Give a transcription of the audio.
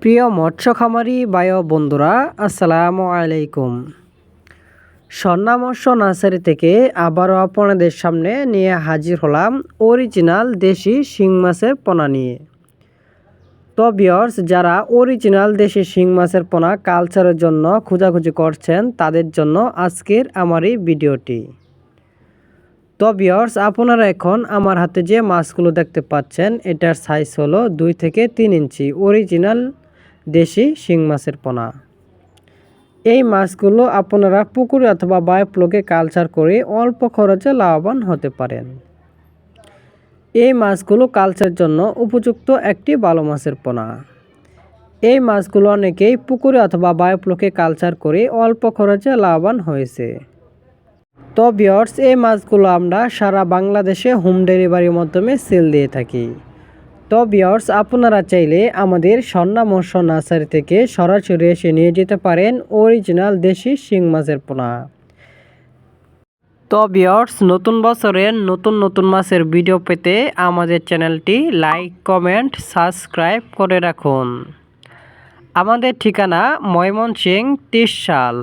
প্রিয় মৎস্য খামারি ভাই ও বন্ধুরা, আসসালামু আলাইকুম। স্বর্ণা মৎস্য নার্সারি থেকে আবারও আপনাদের সামনে নিয়ে হাজির হলাম অরিজিনাল দেশি শিং মাছের পোনা নিয়ে। তো ভিউয়ার্স, যারা অরিজিনাল দেশি শিং মাছের পোনা কালচারের জন্য খোঁজাখুঁজি করছেন তাদের জন্য আজকের আমার এই ভিডিওটি। তো ভিউয়ার্স, আপনারা এখন আমার হাতে যে মাছগুলো দেখতে পাচ্ছেন এটার সাইজ হলো 2 থেকে 3 ইঞ্চি অরিজিনাল দেশি শিং মাছের পোনা। এই মাছগুলো আপনারা পুকুরে অথবা বায়োফ্লোকে কালচার করে অল্প খরচে লাভবান হতে পারেন। এই মাছগুলো কালচারের জন্য উপযুক্ত একটি ভালো মাছের পোনা। এই মাছগুলো অনেকেই পুকুরে অথবা বায়োফ্লোকে কালচার করে অল্প খরচে লাভবান হয়েছে। তো ভিউয়ার্স, এই মাছগুলো আমরা সারা বাংলাদেশে হোম ডেলিভারির মাধ্যমে সেল দিয়ে থাকি। তো ভিউয়ার্স, আপনারা চাইলে আমাদের স্বর্ণা মৎস্য নার্সারি থেকে সরাসরি এসে নিয়ে যেতে পারেন অরিজিনাল দেশি শিং মাছের পোনা। তো ভিউয়ার্স, নতুন বছরের নতুন মাছের ভিডিও পেতে আমাদের চ্যানেলটি লাইক, কমেন্ট, সাবস্ক্রাইব করে রাখুন। আমাদের ঠিকানা ময়মনসিংহ 30 সাল।